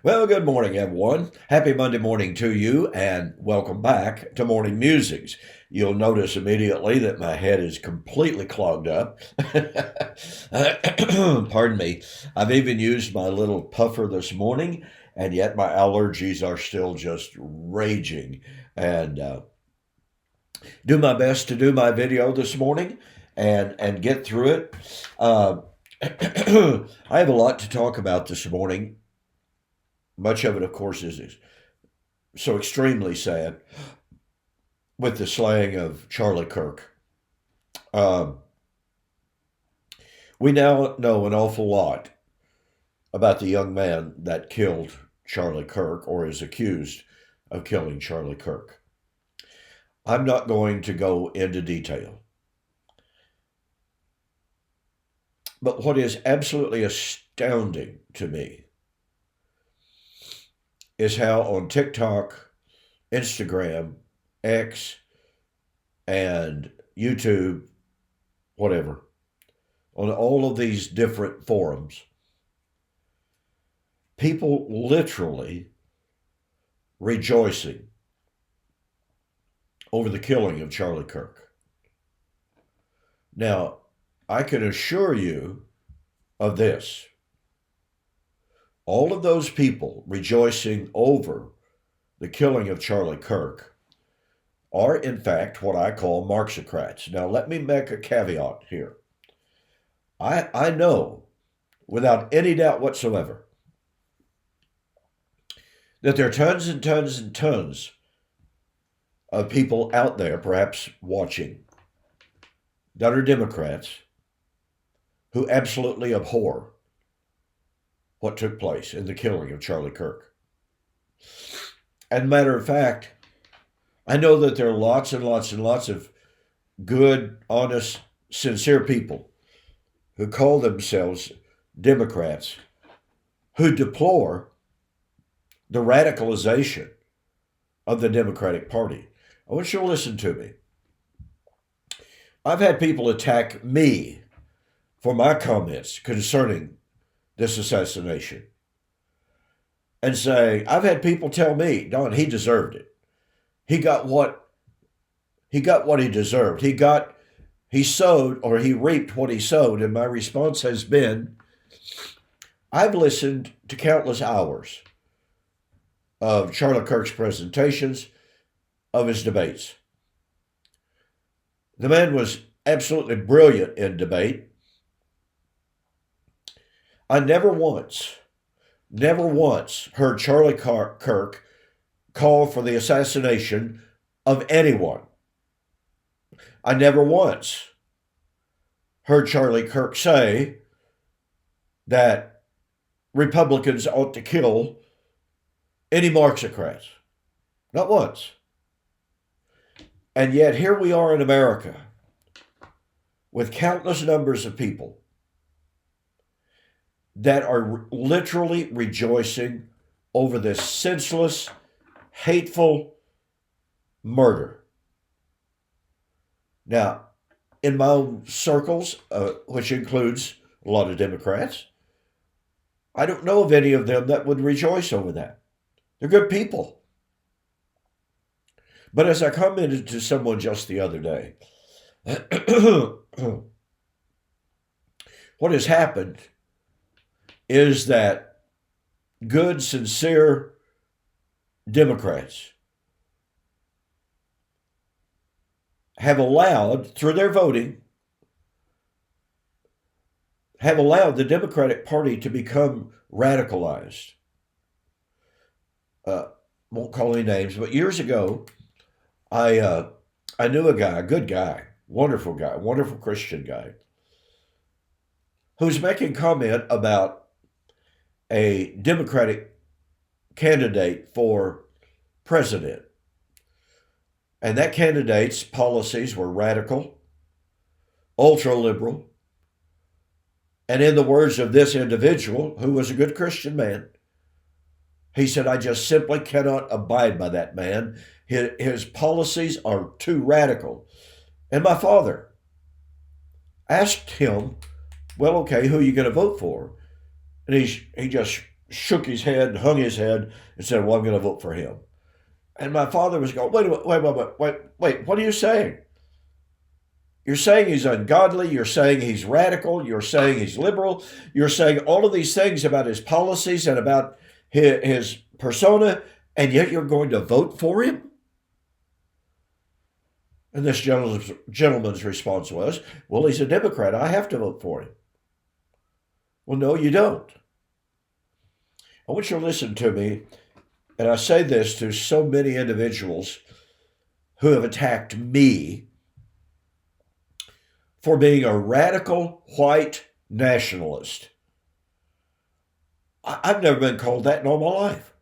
Well, good morning, everyone. Happy Monday morning to you, and welcome back to Morning Musings. You'll notice immediately that my head is completely clogged up. Pardon me. I've even used my little puffer this morning, and yet my allergies are still just raging. And do my best to do my video this morning and get through it. Uh, I have a lot to talk about this morning. Much of it, of course, is so extremely sad with the slaying of Charlie Kirk. Um, we now know an awful lot about the young man that killed Charlie Kirk or is accused of killing Charlie Kirk. I'm not going to go into detail. But what is absolutely astounding to me is how on TikTok, Instagram, X, and YouTube, whatever, on all of these different forums, people literally rejoicing over the killing of Charlie Kirk. Now, I can assure you of this. All of those people rejoicing over the killing of Charlie Kirk are, in fact, what I call Marxocrats. Now, let me make a caveat here. I know without any doubt whatsoever that there are tons and tons and tons of people out there, perhaps watching, that are Democrats who absolutely abhor what took place in the killing of Charlie Kirk. And matter of fact, I know that there are lots and lots and lots of good, honest, sincere people who call themselves Democrats who deplore the radicalization of the Democratic Party. I want you to listen to me. I've had people attack me for my comments concerning this assassination and say, I've had people tell me, Don, he deserved it. He got what he deserved. He sowed or he reaped what he sowed. And my response has been, I've listened to countless hours of Charlie Kirk's presentations, of his debates. The man was absolutely brilliant in debate. I never once heard Charlie Kirk call for the assassination of anyone. I never once heard Charlie Kirk say that Republicans ought to kill any Marxocrats. Not once. And yet here we are in America with countless numbers of people that are literally rejoicing over this senseless, hateful murder. Now, in my own circles, which includes a lot of Democrats, I don't know of any of them that would rejoice over that. They're good people. But as I commented to someone just the other day, what has happened is that good, sincere Democrats have allowed, through their voting, have allowed the Democratic Party to become radicalized. Won't call any names, but years ago, I knew a guy, a good guy, wonderful Christian guy, who was making comment about a Democratic candidate for president. And that candidate's policies were radical, ultra liberal, and in the words of this individual, who was a good Christian man, he said, I just simply cannot abide by that man. His policies are too radical. And my father asked him, well, okay, who are you going to vote for? And he just shook his head, hung his head, and said, well, I'm going to vote for him. And my father was going, wait, what are you saying? You're saying he's ungodly. You're saying he's radical. You're saying he's liberal. You're saying all of these things about his policies and about his persona, and yet you're going to vote for him? And this gentleman's response was, well, he's a Democrat. I have to vote for him. Well, no, you don't. I want you to listen to me, and I say this to so many individuals who have attacked me for being a radical white nationalist. I've never been called that in all my life.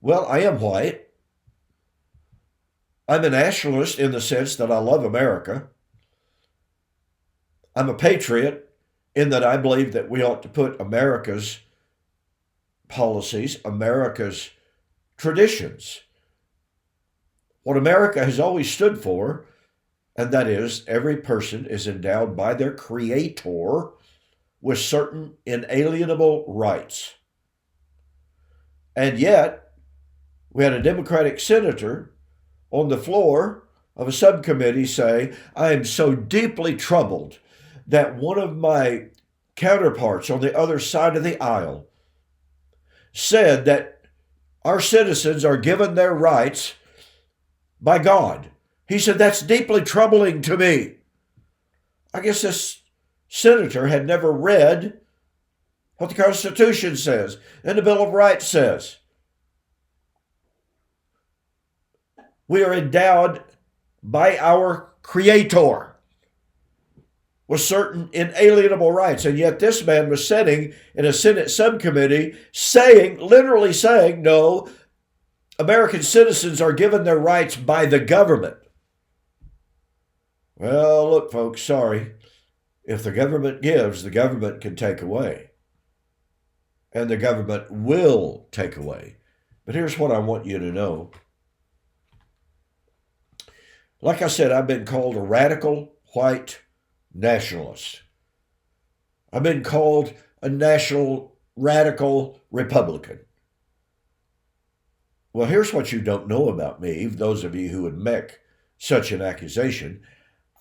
Well, I am white. I'm a nationalist in the sense that I love America. I'm a patriot in that I believe that we ought to put America's policies, America's traditions, what America has always stood for, and that is every person is endowed by their Creator with certain inalienable rights. And yet, we had a Democratic senator on the floor of a subcommittee say, I am so deeply troubled that one of my counterparts on the other side of the aisle said that our citizens are given their rights by God. He said, that's deeply troubling to me. I guess this senator had never read what the Constitution says and the Bill of Rights says. We are endowed by our Creator with certain inalienable rights. And yet this man was sitting in a Senate subcommittee literally saying, no, American citizens are given their rights by the government. Well, look, folks, sorry. If the government gives, the government can take away. And the government will take away. But here's what I want you to know. Like I said, I've been called a radical white nationalist. I've been called a national radical Republican. Well, here's what you don't know about me, those of you who would make such an accusation.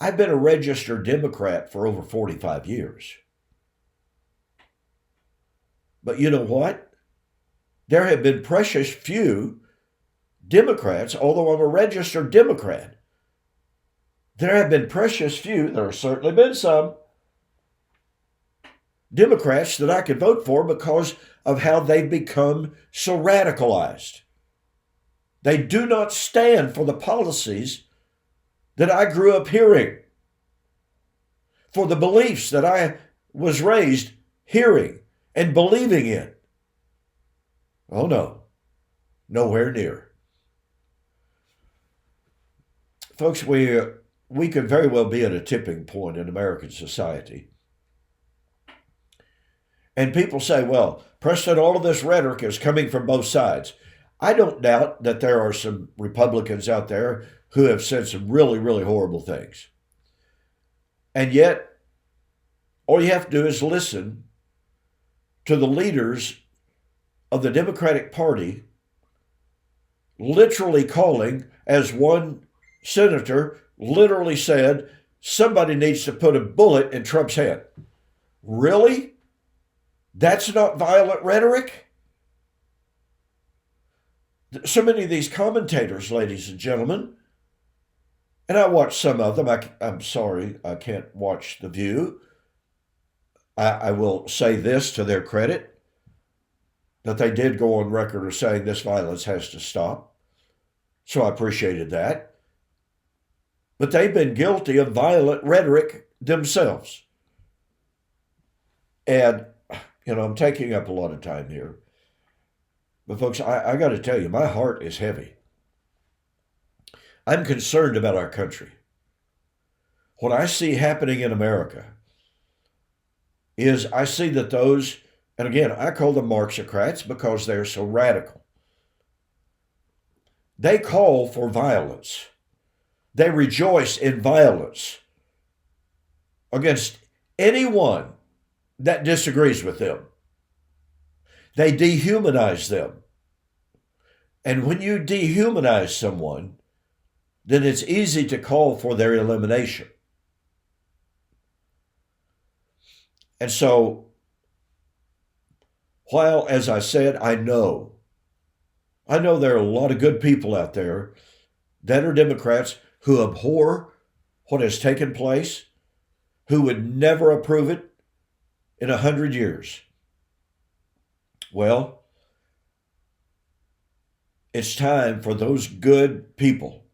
I've been a registered Democrat for over 45 years. But you know what? There have been precious few Democrats, although I'm a registered Democrat. There have been precious few, there have certainly been some Democrats that I could vote for because of how they've become so radicalized. They do not stand for the policies that I grew up hearing, for the beliefs that I was raised hearing and believing in. Oh no, nowhere near. Folks, we could very well be at a tipping point in American society. And people say, well, Preston, all of this rhetoric is coming from both sides. I don't doubt that there are some Republicans out there who have said some really, really horrible things. And yet, all you have to do is listen to the leaders of the Democratic Party literally calling, as one senator literally said, somebody needs to put a bullet in Trump's head. Really? That's not violent rhetoric? So many of these commentators, ladies and gentlemen, and I watch some of them. I'm sorry, I can't watch The View. I will say this to their credit, that they did go on record as saying this violence has to stop. So I appreciated that. But they've been guilty of violent rhetoric themselves. And, I'm taking up a lot of time here. But folks, I got to tell you, my heart is heavy. I'm concerned about our country. What I see happening in America is I see that those, and again, I call them Marxocrats because they're so radical. They call for violence. They rejoice in violence against anyone that disagrees with them. They dehumanize them. And when you dehumanize someone, then it's easy to call for their elimination. And so, while, as I said, I know there are a lot of good people out there that are Democrats who abhor what has taken place, who would never approve it in 100 years. Well, it's time for those good people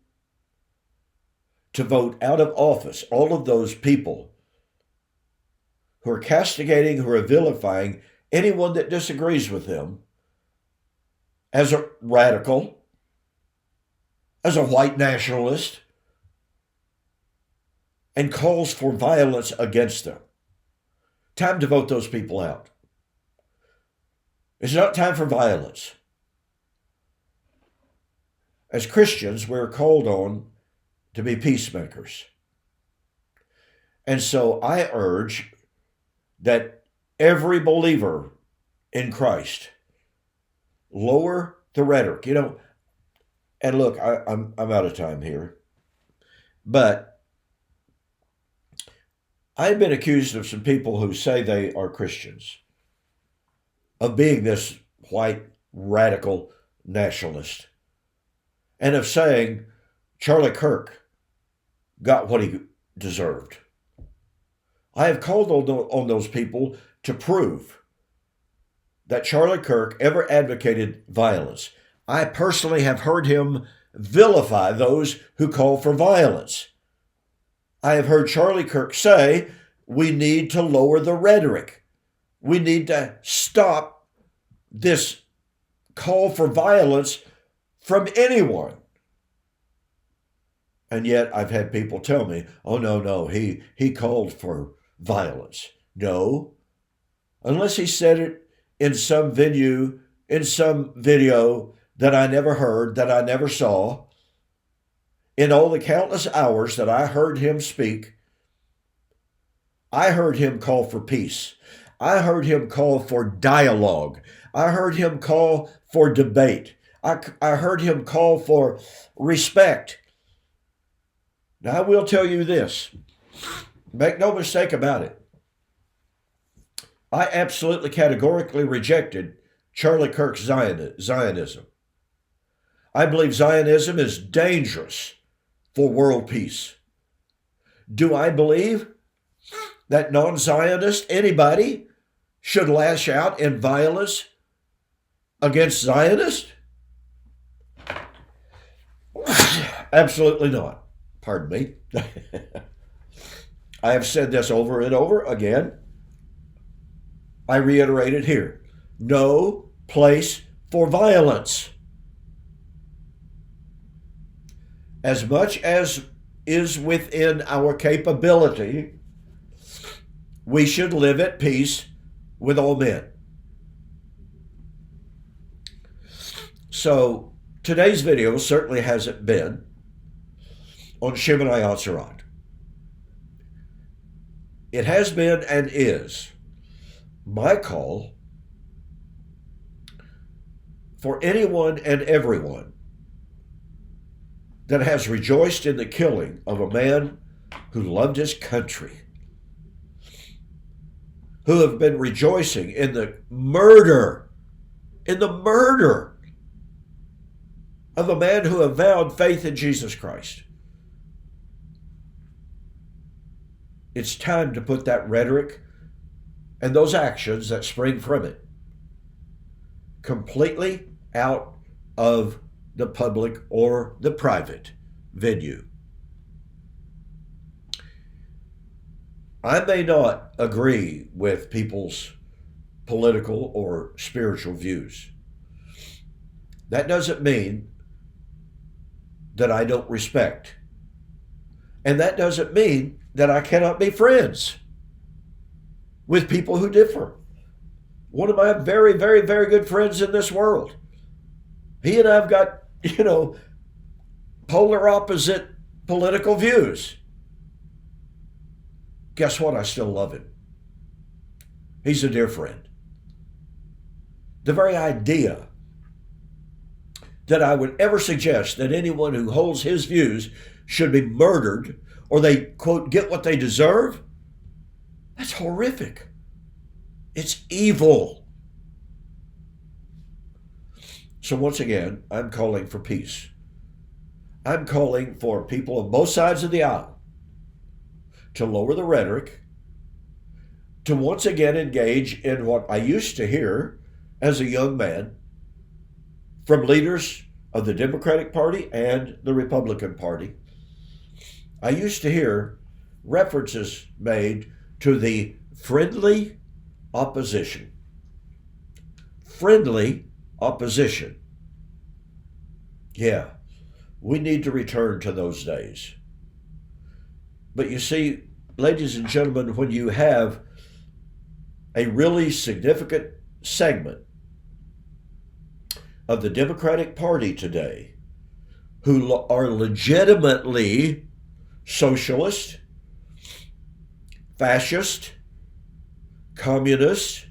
to vote out of office all of those people who are castigating, who are vilifying anyone that disagrees with them as a radical, as a white nationalist, and calls for violence against them. Time to vote those people out. It's not time for violence. As Christians, we're called on to be peacemakers. And so I urge that every believer in Christ lower the rhetoric. And look, I'm out of time here, but I've been accused of some people who say they are Christians of being this white radical nationalist and of saying Charlie Kirk got what he deserved. I have called on those people to prove that Charlie Kirk ever advocated violence. I personally have heard him vilify those who call for violence. I have heard Charlie Kirk say, we need to lower the rhetoric. We need to stop this call for violence from anyone. And yet I've had people tell me, oh, no, he called for violence. No, unless he said it in some venue, in some video that I never heard, that I never saw. In all the countless hours that I heard him speak, I heard him call for peace. I heard him call for dialogue. I heard him call for debate. I heard him call for respect. Now, I will tell you this. Make no mistake about it. I absolutely categorically rejected Charlie Kirk's Zionism. I believe Zionism is dangerous for world peace. Do I believe that non-Zionist, anybody, should lash out in violence against Zionists? Absolutely not. Pardon me. I have said this over and over again. I reiterate it here. No place for violence. As much as is within our capability, we should live at peace with all men. So today's video certainly hasn't been on Shimon Atzeroth. It has been and is my call for anyone and everyone that has rejoiced in the killing of a man who loved his country, who have been rejoicing in the murder of a man who avowed faith in Jesus Christ. It's time to put that rhetoric and those actions that spring from it completely out of the public or the private venue. I may not agree with people's political or spiritual views. That doesn't mean that I don't respect. And that doesn't mean that I cannot be friends with people who differ. One of my very, very, very good friends in this world, he and I've got, polar opposite political views. Guess what? I still love him. He's a dear friend. The very idea that I would ever suggest that anyone who holds his views should be murdered or they, quote, get what they deserve, that's horrific. It's evil. So once again, I'm calling for peace. I'm calling for people on both sides of the aisle to lower the rhetoric, to once again engage in what I used to hear as a young man from leaders of the Democratic Party and the Republican Party. I used to hear references made to the friendly opposition. Friendly opposition. Yeah, we need to return to those days. But you see, ladies and gentlemen, when you have a really significant segment of the Democratic Party today who are legitimately socialist, fascist, communist.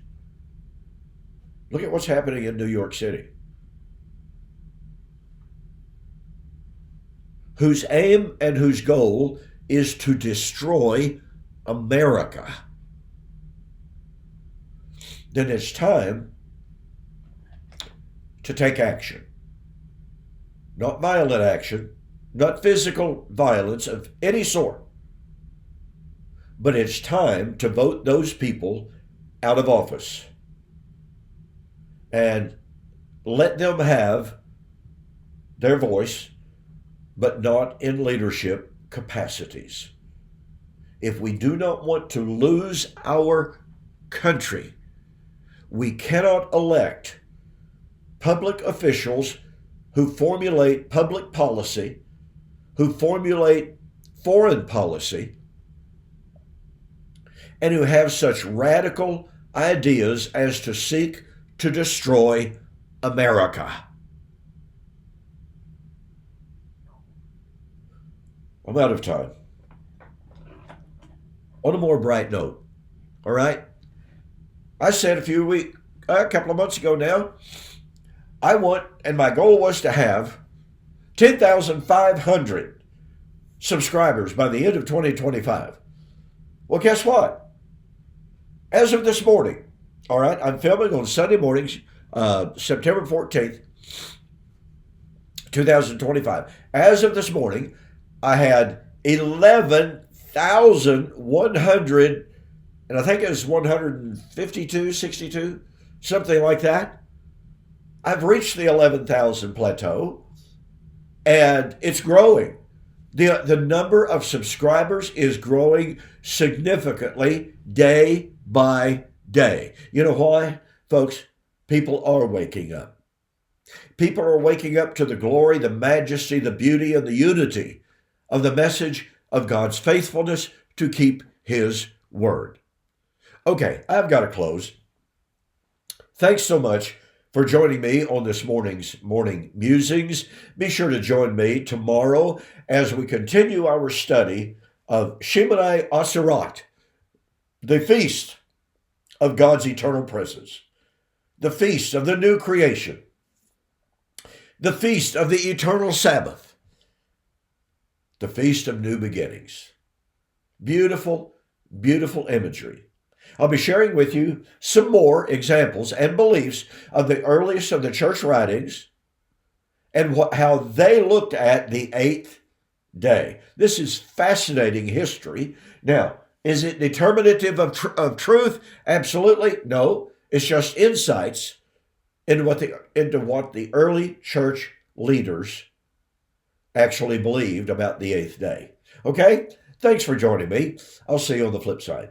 Look at what's happening in New York City. Whose aim and whose goal is to destroy America. Then it's time to take action. Not violent action, not physical violence of any sort. But it's time to vote those people out of office and let them have their voice, but not in leadership capacities. If we do not want to lose our country, we cannot elect public officials who formulate public policy, who formulate foreign policy, and who have such radical ideas as to seek to destroy America. I'm out of time. On a more bright note, all right? I said a couple of months ago now, I want, and my goal was to have 10,500 subscribers by the end of 2025. Well, guess what? As of this morning, all right, I'm filming on Sunday mornings, September 14th, 2025. As of this morning, I had 11,100, and I think it was 152, 62, something like that. I've reached the 11,000 plateau, and it's growing. The number of subscribers is growing significantly day by day. You know why, folks? People are waking up. People are waking up to the glory, the majesty, the beauty, and the unity of the message of God's faithfulness to keep His word. Okay, I've got to close. Thanks so much for joining me on this morning's Morning Musings. Be sure to join me tomorrow as we continue our study of Shemoneh Aserat, the feast of God's eternal presence, the feast of the new creation, the feast of the eternal Sabbath, the feast of new beginnings. Beautiful, beautiful imagery. I'll be sharing with you some more examples and beliefs of the earliest of the church writings and how they looked at the eighth day. This is fascinating history. Now, is it determinative of truth? Absolutely no. It's just insights into what the early church leaders actually believed about the eighth day. Okay? Thanks for joining me. I'll see you on the flip side.